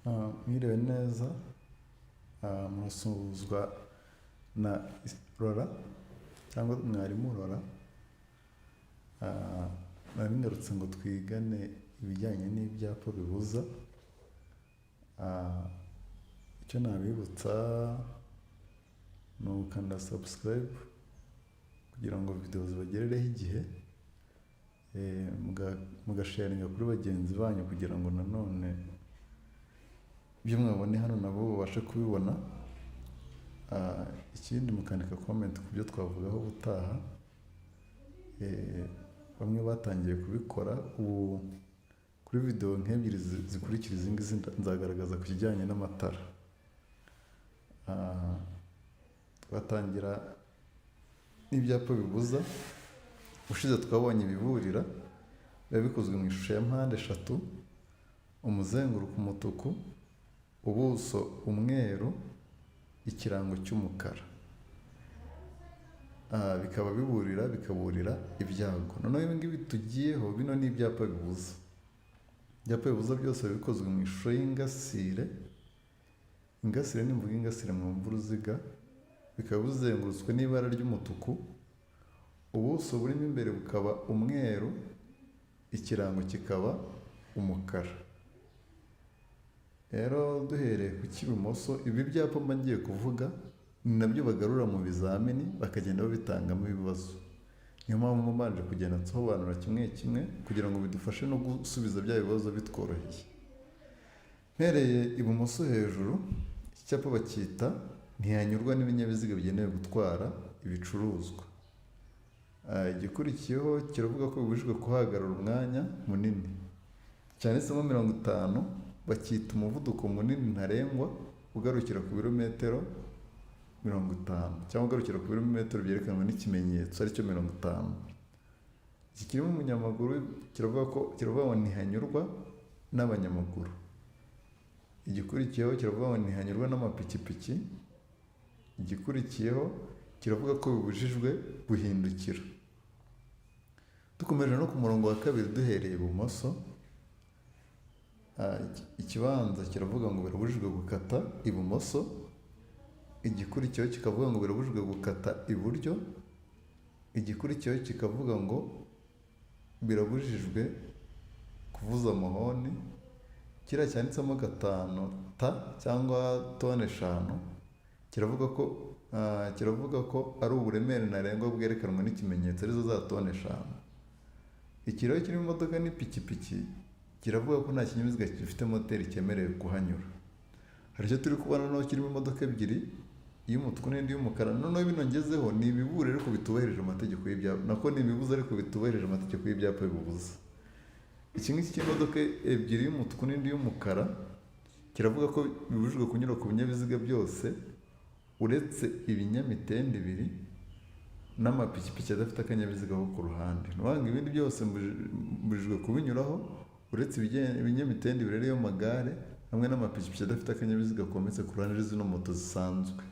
Mwiriwe neza, murasuhuzwa na Rora cyangwa mwarimu Rora. Nari ngarutse ngo twigane ibijyanye n'ibyapa bibuza. Icyo nabibutsa ni ugukanda subscribe kugira ngo video zibagerereho igihe, mugasharinga kuri bagenzi banyu kugira ngo nanone ibyo mwabonye hano nabo babashe kubibona. Ikindi mukandika comment ku byo twavugaho ubutaha. Bamwe batangiye kubikora ubu. Kuri video nk'ebyiri zikurikira izi ngizi nzagaragaza ku kijyanye n'amatara. Twatangira n'ibyapa bibuza. Ushize twabonye ibiburira biba bikozwe mu ishusho ya mpande eshatu, umuzenguruko umutuku, ubuso umweru, ikirango cy'umukara. Bikaba bikaburira ibyago. Noneho ibi ngibi tugiyeho, bino ni ibyapa bibuza. Ibyapa bibuza byose biba bikozwe mu ishusho y'ingasire. Ingasire nimvuga ingasire mwumva uruziga, bikaba bizengurutswe n'ibara ry'umutuku, ubuso burimo imbere bukaba umweru, ikirango kikaba umukara. Rero duhereye ku cy'ibumoso, ibi byapa mba ngiye kuvuga ni nabyo bagarura mu bizamini bakagenda babitangamo ibibazo. Niyo mpamvu mbanje kugenda nsobanura kimwe kimwe kugira ngo bidufashe no gusubiza bya bibazo bitworoheye. Mpereye ibumoso hejuru, iki cyapa bacyita ntihanyurwa n'ibinyabiziga bigenewe gutwara ibicuruzwa. Igikurikiyeho kiravuga ko bibujijwe kuhagarara umwanya munini. Cyanditsemo 50, bacyita umuvuduko munini ntarengwa ugarukira ku birometero 50 cyangwa ugarukira ku birometero byerekanwa n'ikimenyetso aricyo 50. Iki kirimo umunyamaguru kiravuga ngo ntihanyurwa n'abanyamaguru. Igikurikiyeho kiravuga ngo ntihanyurwa n'amapikipiki. Igikurikiyeho kiravuga ko bibujijwe guhindukira. Dukomeje no ku murongo wa kabiri duhereye ibumoso, ikibanza kiravuga ngo birabujijwe gukata ibumoso. Igikurikiyeho kikavuga ngo birabujijwe gukata iburyo. Igikurikiyeho kikavuga ngo birabujijwe kuvuza amahoni. Kiriya cyanditsemo 5 ta cyangwa tone 5 kiravuga ko ari uburemere ntarengwa bwerekanwa n'ikimenyetso arizo za tone 5. Ikiriho kirimo imodoka n'ipikipiki kiravuga ko nta kinyabiziga gifite moteri cyemerewe kuhanyura. Hari icyo turi kubona naho kirimo imodoka ebyiri, iy'umutuku n'indi y'umukara. Noneho bino ngezeho ni ibiburira ariko bitubahirije amategeko y'ibyapa. Nako ni ibibuza ariko bitubahirije amategeko y'ibyapa bibuza. Iki ngiki cy'imodoka ebyiri, y'umutuku n'indi y'umukara, kiravuga ko bibujijwe kunyura ku binyabiziga byose uretse ibinyamitende 2 n'amapikipiki adafite akanyabiziga ko ku ruhande. Nubanga ibindi byose mbujijwe kubinyuraho uretse ibinyamitende 2 ariyo magare hamwe n'amapikipiki adafite akanyabiziga kometse ku ruhande zino moto zisanzwe.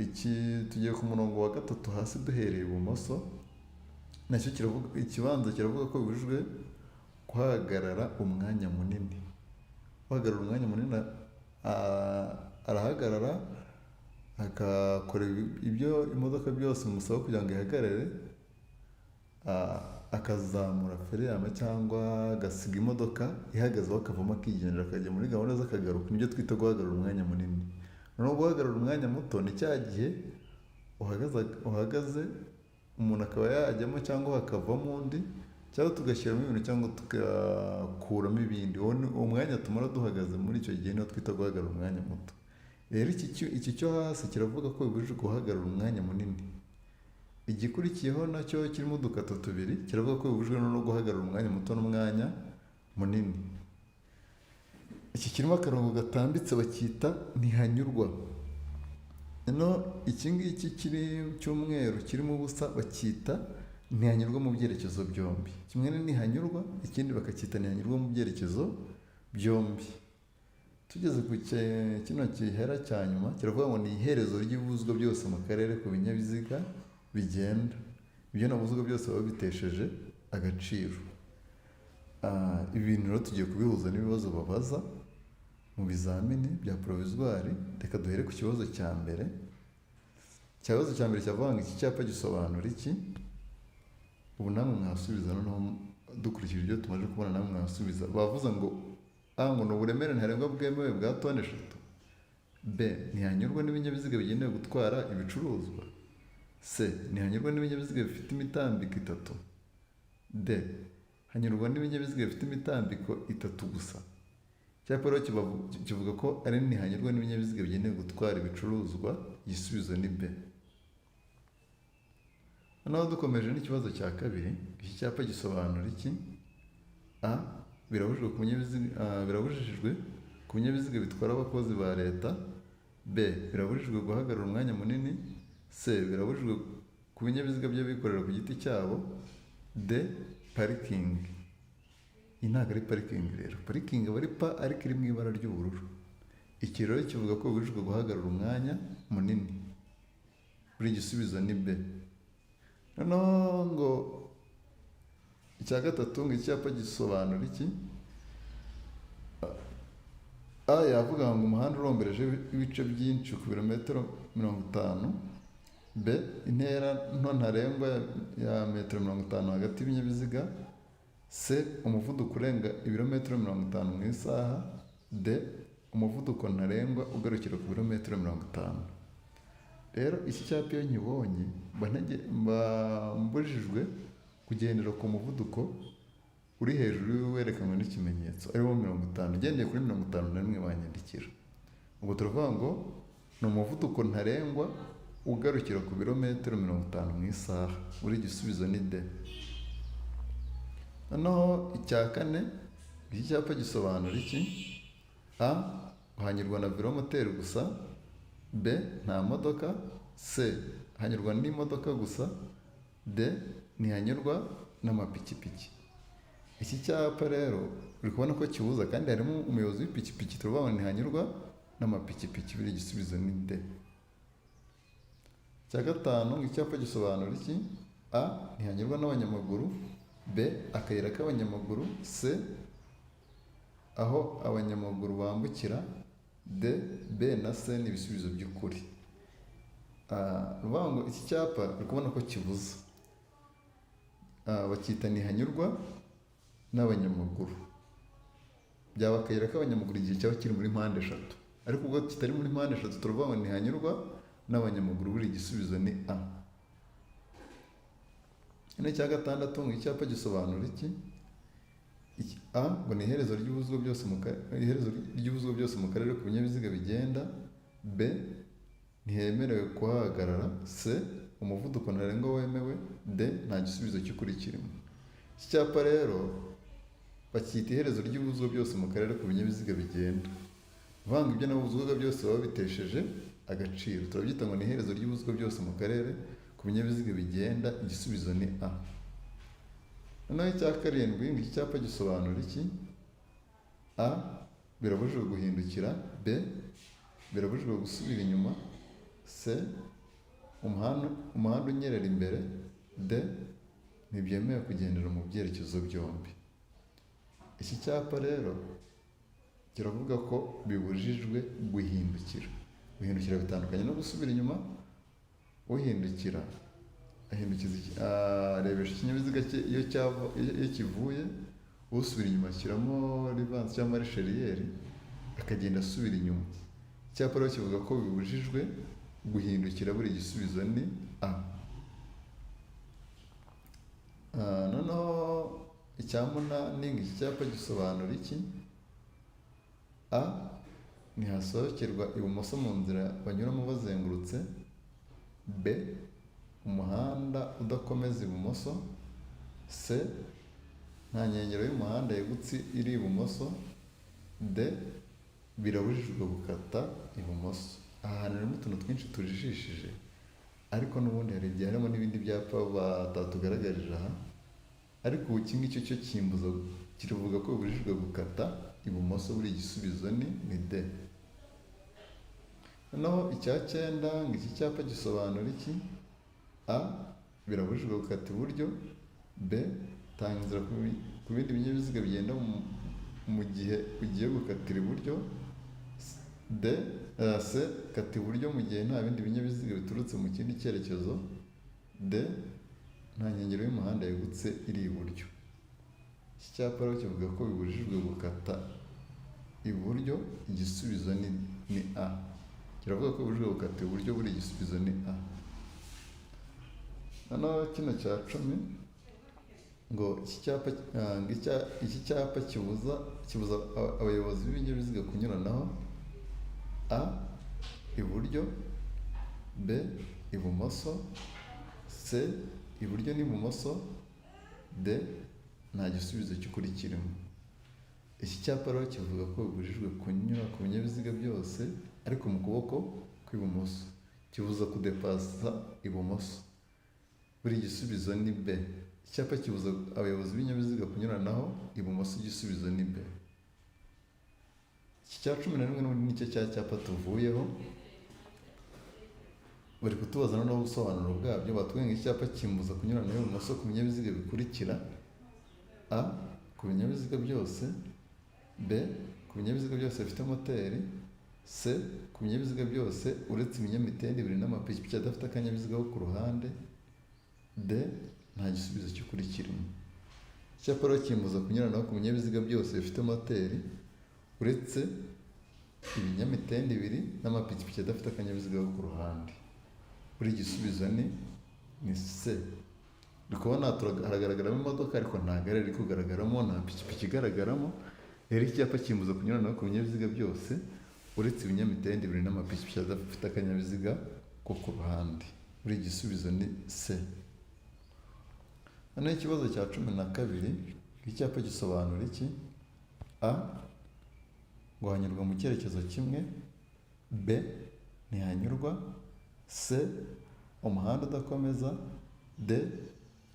Iki tugiye ku murongo wa 3 hasi duhereye ibumoso, nacyo kiravuga, ikibanza kiravuga ko bibujijwe guhagarara umwanya munini. Guhagarara umwanya munini, arahagarara akakora ibyo imodoka byose musaba kugira ngo ihagarare, akazamura feriyama cyangwa agasiga imodoka ihagazeho akavamo akigendera akajya muri gahunda z'akagaruka. Nibyo twita guhagarara umwanya munini. Noneho guhagarara umwanya muto ni cya gihe uhagaze umuntu akaba yajyamo cyangwa hakavamo undi, cyangwa tugashyiramo ibintu cyangwa tugakuramo ibindi. Uwo mwanya tumara duhagaze muri icyo gihe niho twita guhagarara umwanya muto. Rero iki cyo hasi kiravuga ko bibujijwe guhagarara umwanya munini. Igikurikiyeho nacyo kirimo udukato 2 kiravuga ko bibujijwe no guhagarara umwanya muto n'umwanya munini. Iki kirimo akarongo gatambitse bacyita ntihanyurwa. Iki ngiki kiri cy'umweru kirimo ubusa bacyita ntihanyurwa mu byerekezo byombi. Kimwe ntihanyurwa, ikindi bakacyita ntihanyurwa mu byerekezo byombi. Tugeze ku kino gihera cya nyuma kiravuga ngo ni iherezo ry'ibibuzwa byose mu karere ku binyabiziga bigenda. Ibyo nabuzwa byose baba bitesheje agaciro. Ibintu rero tugiye kubihuza n'ibibazo babaza. mu bizamini bya provisoire. Reka duhere ku kibazo cya mbere. Ikibazo cya mbere cyavuga ngo iki cyapa gisobanura iki? Ubu namwe mwasubiza, noneho dukurikije ibyo tumaze kubona namwe mwasubiza. Bavuze ngo A ngo ni uburemere ntarengwa bwemewe bwa toni 3. B ntihanyurwa n'ibinyabiziga bigenewe gutwara ibicuruzwa. C ntihanyurwa n'ibinyabiziga bifite imitambiko 3. D hanyurwa n'ibinyabiziga bifite imitambiko 3 gusa. Icyapa rero kivuga ko ari ntihanyurwa n'ibinyabiziga bigenewe gutwara ibicuruzwa. Igisubizo ni B. Noneho dukomeje n'ikibazo cya kabiri. Iki cyapa gisobanura iki? A birabujijwe ku binyabiziga bitwara abakozi ba leta. B birabujijwe guhagarara umwanya munini. C birabujijwe ku binyabiziga by'abikorera ku giti cyabo. D parikingi. Iyi ntabwo ari parikingi rero. Parikingi aba ari pa ariko iri mu ibara ry'ubururu. Iki rero kivuga ko bibujijwe guhagarara umwanya munini. Buri gisubizo ni B. Noneho ngo icya gatatu ngo icyapa gisobanura iki? A yavuga ngo umuhanda urombereje ibice byinshi ku birometero 50. B intera nto ntarengwa ya metero 50 hagati y'ibinyabiziga. C umuvuduko urenga ibirometero 50 mu isaha. D umuvuduko ntarengwa ugarukira ku birometero 50. Rero iki cyapa iyo nkibonye mbujijwe kugendera ku muvuduko uri hejuru werekanwa n'ikimenyetso ariwo 50. Ugendeye kuri 51 banyandikira. Ubwo turavuga ngo ni umuvuduko ntarengwa ugarukira ku birometero 50 mu isaha. Buri gisubizo ni D. Noneho icya kane, iki cyapa gisobanura iki? A hanyurwa na velomoteri gusa. B nta modoka. C hanyurwa n'imodoka gusa. D ntihanyurwa n'amapikipiki. Iki cyapa rero uri kubona ko kibuza, kandi harimo umuyobozi w'ipikipiki. Turavuga ngo ntihanyurwa n'amapikipiki. Biri igisubizo ni D. Icya gatanu, icyapa gisobanura iki? A ntihanyurwa n'abanyamaguru. B akayira k'abanyamaguru. C aho abanyamaguru bambukira. D B na C ni ibisubizo by'ukuri. Ruvuga ngo iki cyapa uri kubona ko kibuza. Bacyita ntihanyurwa n'abanyamaguru. Byaba akayira k'abanyamaguru igihe cyaba kiri muri mpande 3, ariko ubwo kitari muri mpande 3 turavuga ngo ntihanyurwa n'abanyamaguru. Buri igisubizo ni A. Icya gatandatu ngo icyapa gisobanura iki? A ngo ni iherezo ry'ubuzwa byose mu karere ku binyabiziga bigenda. B ntihemerewe kuhagarara. C umuvuduko ntarengwa wemewe. D nta gisubizo cy'ukuri kirimo. Iki cyapa rero bacyita iherezo ry'ubuzwa byose mu karere ku binyabiziga bigenda. Vanga ibyo nabuzwaga byose baba bitesheje agaciro. Turabyita ngo ni iherezo ry'ubuzwa byose mu karere ku binyabiziga bigenda. Igisubizo ni A. Noneho icya karindwi, iki cyapa gisobanura iki? A birabujijwe guhindukira. B birabujijwe gusubira inyuma. C umuhanda unyerera imbere. D ntibyemewe kugendera mu byerekezo byombi. Iki cyapa rero kiravuga ko bibujijwe guhindukira. Guhindukira bitandukanye no gusubira inyuma. Uhindukira arebesha ikinyabiziga cye iyo kivuye. Usubira inyuma ashyiramo rivansi cyangwa marisheriyeri akagenda asubira inyuma. Icyapa rero kivuga ko bibujijwe guhindukira. Buri gisubizo ni A. Noneho icya munani, iki cyapa gisobanura iki? A ntihasohokerwa ibumoso mu nzira banyuramo bazengurutse. B umuhanda udakomeza ibumoso. C nta nkengero y'umuhanda yegutse iri ibumoso. D birabujijwe gukata ibumoso. Aha hantu harimo utuntu twinshi tujijishije, ariko n'ubundi hari igihe harimo n'ibindi byapa batatugaragarije aha. Ariko ubu iki ngicyo cyo kimbuza, kiravuga ko bibujijwe gukata ibumoso. Buri igisubizo ni D. Noneho icya cyenda, ngo iki cyapa gisobanura iki? A birabujijwe gukata iburyo. B tanga inzira ku bindi binyabiziga bigenda mu gihe ugiye gukatira iburyo. D, C, kata iburyo mu gihe nta bindi binyabiziga biturutse mu kindi cyerekezo. D, nta nkengero y'umuhanda yegutse iri iburyo. Iki cyapa rero kivuga ko bibujijwe gukata iburyo, igisubizo ni A. Kiravuga ko bibujijwe gukata iburyo, buri igisubizo ni A. Noneho kino cya 10 ngo iki cyapa kibuza abayobozi b'ibinyabiziga kunyuranaho: A, iburyo; B, ibumoso; C, iburyo n'ibumoso; D, nta gisubizo cy'ukuri kirimo. Iki cyapa rero kivuga ko bibujijwe kunyura ku binyabiziga byose ariko mu kuboko kw'ibumoso. Kibuza kudepasa ibumoso. Buri gisubizo ni B. Icyapa kibuza abayobozi b'ibinyabiziga kunyuranaho ibumoso, igisubizo ni B. Iki cya 11 n'ubundi nicyo cya cyapa tuvuyeho. Bari kutubaza noneho ubusobanuro bwabyo. Batubwiye ngo icyapa kimbuza kunyuranaho ibumoso ku binyabiziga bikurikira: A, ku binyabiziga byose; B, ku binyabiziga byose bifite moteri; C, ku binyabiziga byose uretse ibinyamitende 2 n'amapikipiki adafite akanyabiziga ko ku ruhande; D, nta gisubizo cy'ukuri kirimo. Icyapa rero kimbuza kunyuranaho ku binyabiziga byose bifite moteri uretse ibinyamitende 2 n'amapikipiki adafite akanyabiziga ko ku ruhande. Buri gisubizo ni C. Uri kubona haragaragaramo imodoka ariko nta gare riri kugaragaramo, nta pikipiki igaragaramo. Rero icyapa kimbuza kunyuranaho ku binyabiziga byose uretse ibinyamitende 2 n'amapikipiki adafite akanyabiziga ko ku ruhande. Buri gisubizo ni C. Noneho ikibazo cya 12, icyapa gisobanura iki? A, ngo hanyurwa mu cyerekezo kimwe; B, ntihanyurwa; C, umuhanda udakomeza; D,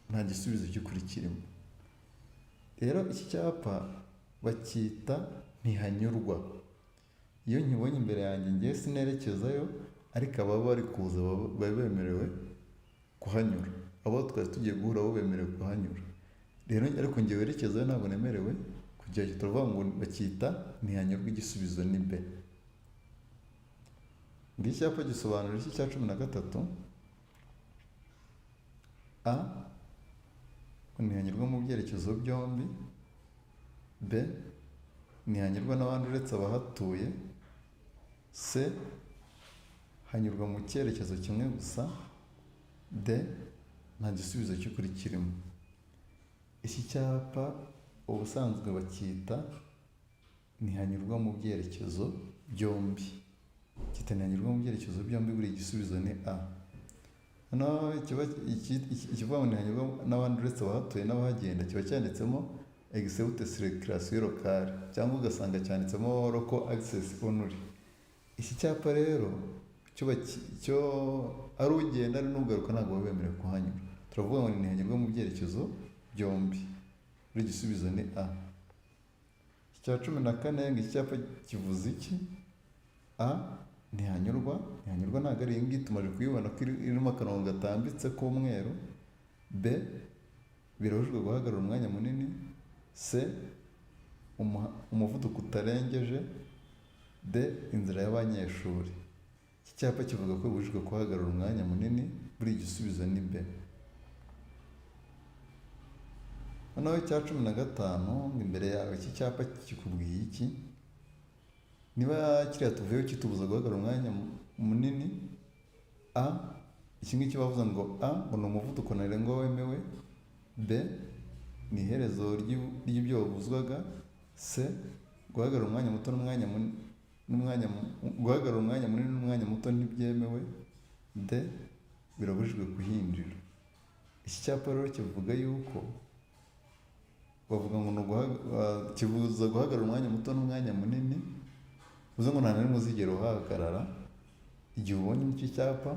nta gisubizo cy'ukuri kirimo. Rero iki cyapa bacyita ntihanyurwa. Iyo nkibonye imbere yanjye ngiye sinerekezayo, ariko ababa bari kuza baba bemerewe kuhanyura. Abo twari tugiye guhura bo bemerewe kuhanyura. Rero ariko ngiye werekezayo ntabwo nemerewe kujyayo. Turavuga ngo bacyita ntihanyurwa, igisubizo ni B. Ngo icyapa gisobanura iki cya 13? A, ntihanyurwa mu byerekezo byombi; B, ntihanyurwa n'abandi uretse abahatuye; C, hanyurwa mu cyerekezo kimwe gusa; D, nta gisubizo cy'ukuri kirimo. Iki cyapa ubusanzwe bacyita ntihanyurwa mu byerekezo byombi. Ntihanyurwa mu byerekezo byombi, buri igisubizo ni A. Noneho ikivuga ngo ntihanyurwa n'abandi uretse abahatuye n'abahagenda kiba cyanditsemo except circulation locale, cyangwa ugasanga cyanditsemo local access only. Iki cyapa rero cyo ari ugenda ari n'ugaruka ntabwo baba bemerewe kuhanyura. Turavuga ngo ntihanyurwa mu byerekezo byombi. Buri gisubizo ni A. Icya 14, ngo icyapa kivuze iki? A, ntihanyurwa ntabwo ari iyi ngiyi tumaze kuyibona ko irimo akarongo gatambitse k'umweru. B, birabujijwe guhagarara umwanya munini. C, umuvuduko utarengeje. D, inzira y'abanyeshuri. Iki cyapa kivuga ko bibujijwe guhagarara umwanya munini, buri igisubizo ni B. Noneho icya 15, imbere yawe iki cyapa kikubwiye iki? Niba kiriya tuvuyeho kitubuza guhagarara umwanya munini, A, iki ngiki bavuze ngo A ngo ni umuvuduko ntarengwa wemewe. B, ni iherezo ry'ibyo wavuzwaga. C, guhagarara umwanya muto guhagarara umwanya munini n'umwanya muto ntibyemewe. D, birabujijwe kuhinjira. Iki cyapa rero kivuga yuko bavuga ngo kibuza guhagarara umwanya muto n'umwanya munini, uvuze ngo nta na rimwe uzigera uhagarara. Igihe ubonye iki cyapa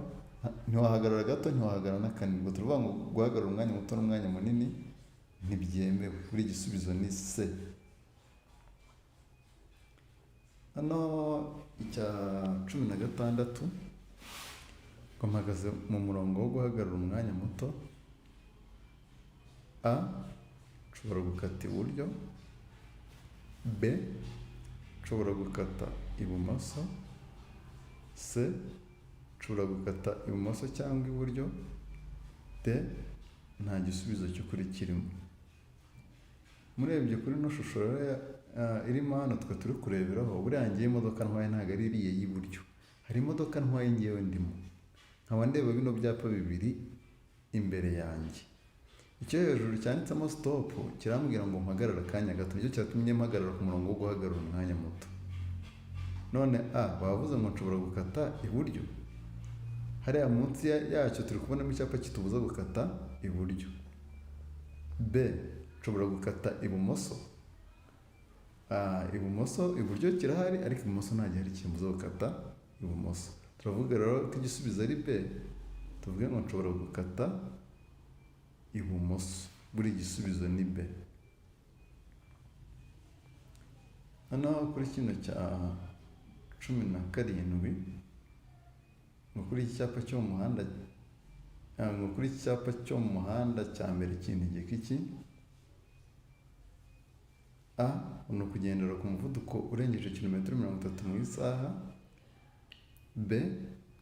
ntiwahagarara gato, ntiwahagarara n'akanini. Ngo turavuga ngo guhagarara umwanya muto n'umwanya munini ntibyemewe. Buri igisubizo ni C. Hano icya 16, ngo mpagaze mu murongo wo guhagarara umwanya muto. A, nshobora gukata iburyo. B, nshobora gukata ibumoso. C, nshobora gukata ibumoso cyangwa iburyo. D, nta gisubizo cy'ukuri kirimo. Murebye kuri ino shusho irimo hano twe turi kureberaho, buriya ngiye imodoka ntwaye ntabwo ari iriya y'iburyo, hari imodoka ntwaye ngewe ndimo, nkaba ndeba bino byapa bibiri imbere yanjye. Icyo hejuru cyanditsemo stop kirambwira ngo mpagarara akanya gato, nicyo cyatumye mpagarara ku murongo wo guhagarara umwanya muto. None A, bavuze ngo nshobora gukata iburyo, hariya munsi yacyo turi kubonamo icyapa kitubuza gukata iburyo. B, nshobora gukata ibumoso. Ibumoso, iburyo kirahari ariko ibumoso nta gihari kimbuza gukata ibumoso. Turavuga rero ko igisubizo ari B, tuvuge ngo nshobora gukata ibumoso, buri gisubizo ni B. Hano kuri kino cya 17, ngo kuri iki cyapa cyo mu muhanda, ngo kuri iki cyapa cyo mu muhanda cya mbere kintegeka iki? A, ni ukugendera ku muvuduko urengeje kilometero 30 mu isaha. B,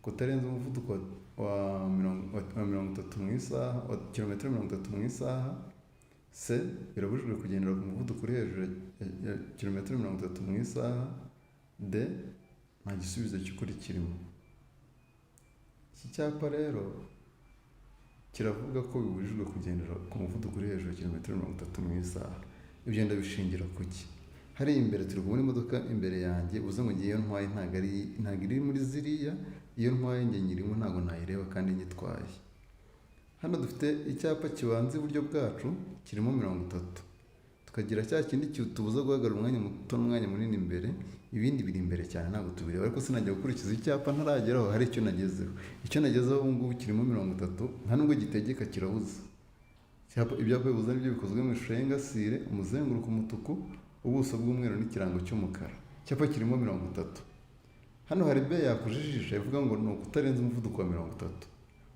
kutarenza umuvuduko wa 30 mu isaha, wa kilometero 30 mu isaha. C, birabujijwe kugendera ku muvuduko uri hejuru ya kilometero 30 mu isaha. D, nta gisubizo cy'ukuri kirimo. Iki cyapa rero kiravuga ko bibujijwe kugendera ku muvuduko uri hejuru ya kilometero 30 mu isaha. Ibyo ndabishingira kuki? Hari imbere turi kubona imodoka imbere yanjye, uza ngo ngiye ntwaye ntabwo iri muri ziriya, iyo ntwaye njye nyirimo ntabwo nayireba kandi nyitwaye. Hano dufite icyapa kibanza iburyo bwacu kirimo 30, tukagira cya kindi tubuza guhagarara umwanya muto n'umwanya munini imbere, ibindi biri imbere cyane ntabwo tubireba, ariko sinajya gukurikiza icyapa ntarageraho hari icyo nagezeho. Icyo nagezeho ubu ngubu kirimo 30, nta nubwo gitegeka, kirabuza. Ibyapa bibuza nibyo bikozwe mu ishusho y'ingasire, umuzenguruko umutuku, ubuso bw'umweru n'ikirango cy'umukara. Icyapa kirimo 30. Hano hari B yakujijisha ivuga ngo ni ukutarenza umuvuduko wa 30.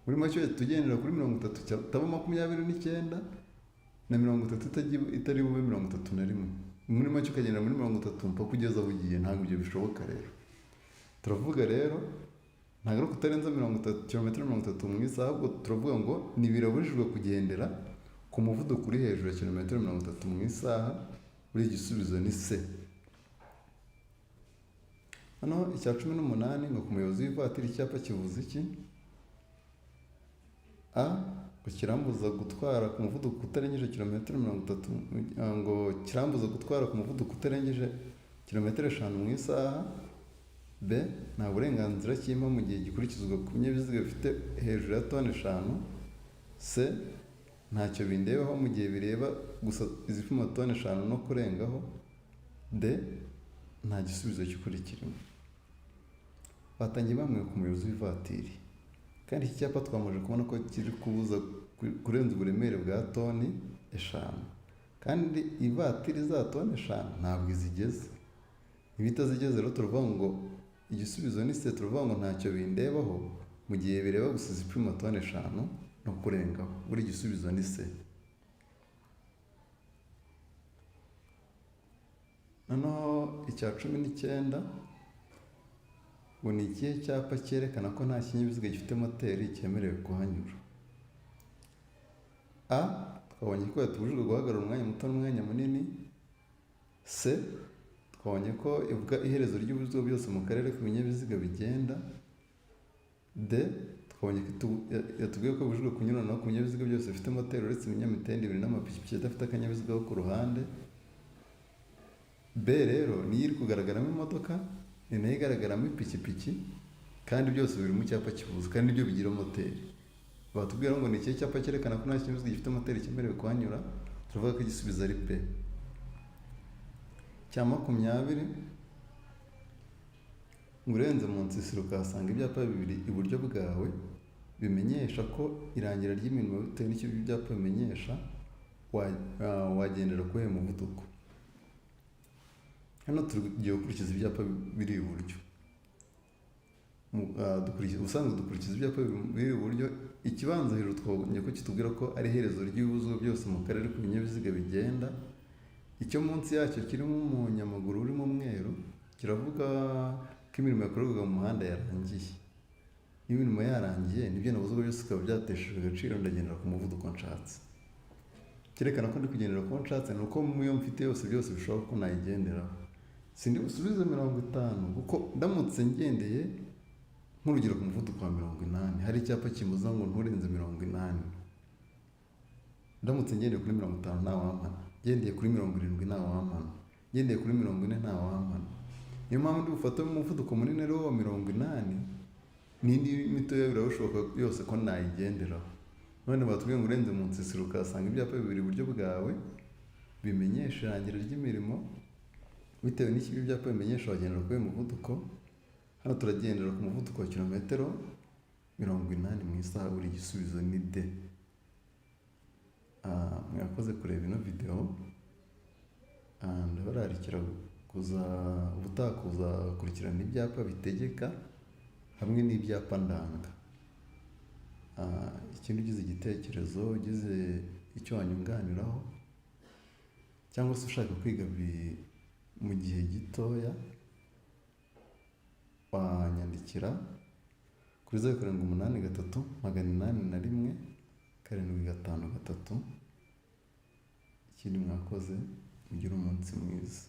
Muri make tugendera kuri 30 taba 29 na 30 itari bube 31. Muri make ukagendera muri 30 mpaka kugeza aho ugiye, ntabwo ibyo bishoboka rero. Turavuga rero ntabwo ari kutarenza kilometero 30 mu isaha, ahubwo turavuga ngo ntibirabujijwe kugendera ku muvuduko uri hejuru ya kilometero 30 mu isaha. Buri gisubizo ni C. Hano icya 18, ngo ku muyobozi w'ivatiri icyapa kivuze iki? A, ngo kirambuza gutwara ku muvuduko utarengeje kilometero 30, ngo kirambuza gutwara ku muvuduko utarengeje kilometero 5 mu isaha. B, nta burenganzira kimpa mu gihe gikurikizwa ku binyabiziga bifite hejuru ya toni 5. C, ntacyo bindebaho mu gihe bireba gusa izipima toni 5 no kurengaho. D, nta gisubizo cy'ukuri kirimo. Batangiye bamwe ku muyobozi w'ivatiri, kandi iki cyapa twamaze kubona ko kiri kubuza kurenza uburemere bwa toni 5, kandi ivatiri za toni 5 ntabwo izigeze. Ibitazigeze rero turavuga ngo igisubizo ni C, turavuga ngo ntacyo bindebaho mu gihe bireba gusa izipima toni 5 no kurengaho. Buri gisubizo ni C. Noneho icya 19, ngo ni ikihe cyapa cyerekana ko nta kinyabiziga gifite moteri cyemerewe kuhanyura? A, twabonye ko yatubujijwe guhagarara umwanya muto n'umwanya munini. C, twabonye ko ivuga iherezo ry'uburyo byose mu karere k'ibinyabiziga bigenda. D, twabonye ko yatubwiye ko bibujijwe kunyuranaho ku binyabiziga byose bifite moteri uretse ibinyamitende 2 n'amapikipiki adafite akanyabiziga ko ku ruhande. B rero niyo iri kugaragaramo imodoka, ni nayo igaragaramo ipikipiki, kandi byose biri mu cyapa kibuza, kandi nibyo bigira moteri. Batubwira ngo ni ikihe cyapa cyerekana ko nta kinyabiziga gifite moteri cyemerewe kuhanyura? Turavuga ko igisubizo ari P. Cya 20, ngo urenze mu nsisiro ukahasanga ibyapa bibiri iburyo bwawe bimenyesha ko irangira ry'imirimo bitewe n'icyo ibyapa bimenyesha, wagendera kuri uyu muvuduko. Hano tugiye gukurikiza ibyapa biri iburyo. Ubusanzwe dukurikiza ibyapa biri iburyo. Ikibanza hejuru twabonye ko kitubwira ko ari iherezo ry'ibibuzwa byose mu karere k'ibinyabiziga bigenda. Icyo munsi yacyo kirimo umunyamaguru urimo umweru kiravuga ko imirimo yakorerwaga mu muhanda yarangiye. Iyo imirimo yarangiye n'ibyo nabuzwa byose bikaba byateshejwe agaciro, ndagendera ku muvuduko nshatse. Cyerekana ko ndi kugendera ku nshatse ni uko mu yo mfite yose byose bishoboka ko nayigenderaho. Sindi busubize 50 kuko ndamutse ngendeye nk'urugero ku muvuduko wa 80, hari icyapa kimuza ngo nturenze 80. Ndamutse ngendeye kuri 50 nta wampana, ngendeye kuri 70 nta wampana, ngendeye kuri 40 nta wampana. Niyo mpamvu ndi bufate umuvuduko munini rero wa 80, n'indi mitoya birashoboka yose ko nayigenderaho. None batubwiye ngo urenze mu nsisiro ukasanga ibyapa bibiri iburyo bwawe bimenyesha irangira ry'imirimo, bitewe n'ikibi ibyapa bimenyesha wagendera kuri uyu muvuduko. Hano turagendera ku muvuduko wa kilometero 80 mu isaha, buri gisubizo ni D. Mwakoze kureba ino video, ndabararikira ubutaha kuzakurikirana ibyapa bitegeka hamwe n'ibyapa ndanga. Ikindi ugize igitekerezo, ugize icyo wanyunganiraho, cyangwa se ushaka kwiga mu gihe gitoya, wanyandikira kuri 083 801 753. Ikindi mwakoze, mugire umunsi mwiza.